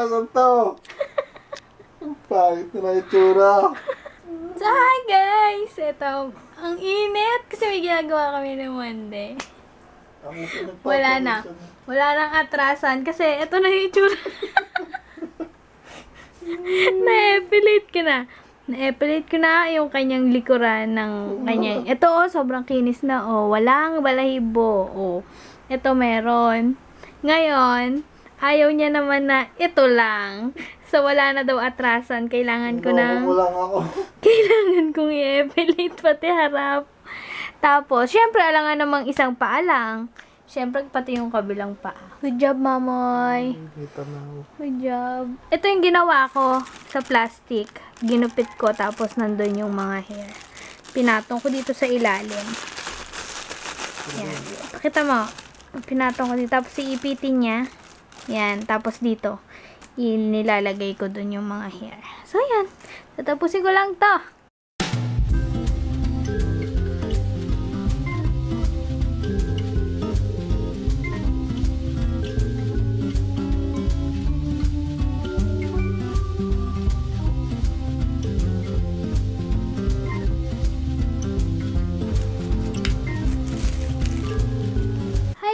atrasan to. Ang pangit na itsura. So, hi guys! Ito, ang init kasi may ginagawa kami ng Monday. Wala na. Wala nang atrasan kasi ito na yung itsura. Na-epilate ko na. Na-epilate ko na yung kanyang likuran ng kanyang. Ito oh, sobrang kinis na oh. Walang balahibo. Oh. Ito meron. Ngayon, ayaw niya naman na ito lang. So, wala na daw atrasan. Kailangan ko na... Kailangan kong i-epilate pati harap. Tapos, syempre, alangan namang isang paa lang. Syempre, pati yung kabilang paa. Good job, Mamoy. Good job. Ito yung ginawa ko sa plastic. Ginupit ko, tapos nandun yung mga hair. Pinatong ko dito sa ilalim. Yan. Pakita mo. Pinatong ko dito. Tapos, iipitin niya. Yan. Tapos, dito. Nilalagay ko dun yung mga hair. So, yan. Tatapusin ko lang to.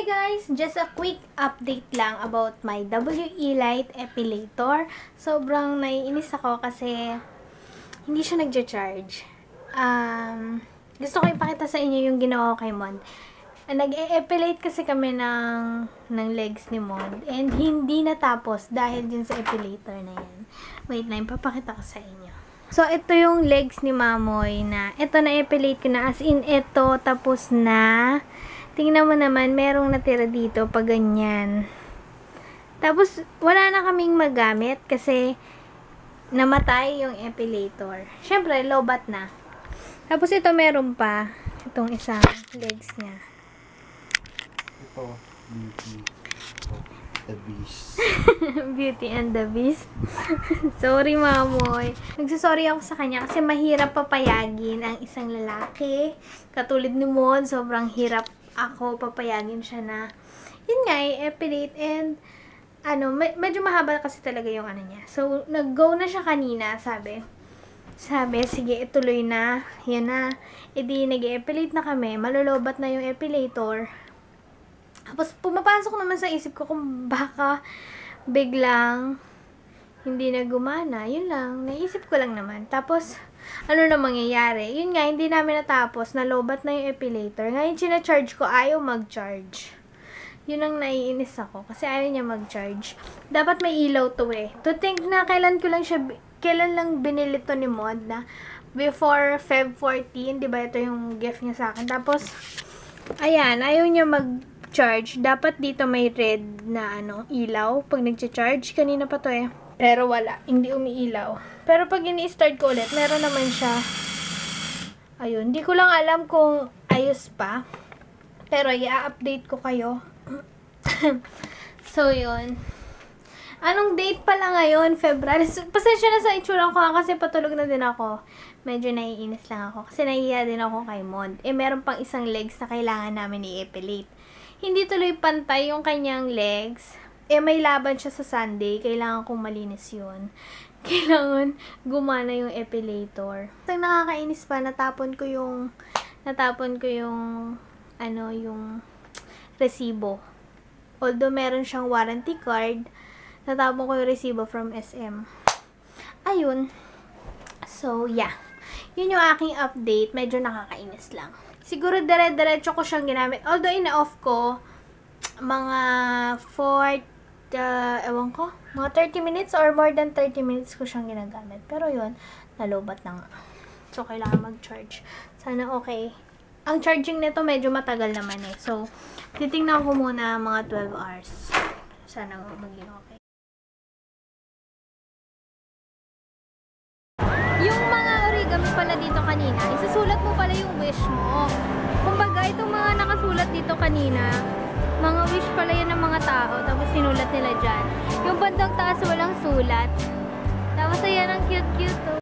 Guys, just a quick update lang about my WE Light Epilator. Sobrang naiinis ako kasi hindi siya nagja-charge. Gusto ko ipakita sa inyo yung ginawa ko kay Mon. Nag-e-epilate kasi kami ng legs ni Mon and hindi natapos dahil din sa epilator na yan. Wait na, ipapakita ko sa inyo. So, ito yung legs ni Mamoy na ito na-epilate ko na as in ito tapos na. Tingnan mo naman, merong natira dito pag ganyan. Tapos, wala na kaming magamit kasi namatay yung epilator. Siyempre, lobat na. Tapos, ito meron pa. Itong isang legs niya. Ito, Beauty. The Beast. Beauty and the Beast. Sorry, Mamoy. Nagsasorry ako sa kanya kasi mahirap papayagin ang isang lalaki. Katulad ni Mon, sobrang hirap ako papayagin siya na yun nga, epilate and medyo mahaba kasi talaga yung ano niya. So, nag-go na siya kanina, sabi, sige, ituloy na, yan na. Edi, nag-epilate na kami, malolobat na yung epilator. Tapos, pumapasok naman sa isip ko kung baka biglang hindi na gumana. Yun lang, naisip ko lang naman. Tapos, ano na mangyayari? Yun nga, hindi namin natapos. Nalobat na yung epilator. Ngayon, charge ko, ayaw mag-charge. Yun ang naiinis ako. Kasi ayaw niya mag-charge. Dapat may ilaw to eh. To think na kailan lang binili to ni Mod na before Feb 14. Diba ito yung gift niya sa akin. Tapos, ayan, ayaw niya mag-charge. Dapat dito may red na ilaw. Pag nag-charge, kanina pa to eh. Pero wala, hindi umiilaw. Pero pag ini-start ko ulit, meron naman siya. Ayun, hindi ko lang alam kung ayos pa. Pero i-update ko kayo. So, yun. Anong date pala ngayon? February. Pasensya na sa itsura ko kasi patulog na din ako. Medyo naiinis lang ako. Kasi nahihiya din ako kay Mond. Meron pang isang legs na kailangan namin i-epilate. Hindi tuloy pantay yung kanyang legs. May laban siya sa Sunday. Kailangan kong malinis yun. Kailangan gumana yung epilator. Ang nakakainis pa, natapon ko yung resibo. Although meron siyang warranty card, natapon ko yung resibo from SM. Ayun. So, yeah. Yun yung aking update. Medyo nakakainis lang. Siguro dire-diretso ko siyang ginamit. Although ina-off ko, mga mga 30 minutes or more than 30 minutes ko siyang ginagamit. Pero yun, nalobat na nga. So, kailangan mag-charge. Sana okay. Ang charging nito medyo matagal naman eh. So, titingnan ko muna mga 12 hours. Sana maging okay. Yung mga origami pala dito kanina, isusulat mo pala yung wish mo. Kumbaga, itong mga nakasulat dito kanina, mga wish pala yan ng mga tao, tapos sinulat nila dyan. Yung bandang taas walang sulat. Tapos ayan, ang cute-cute.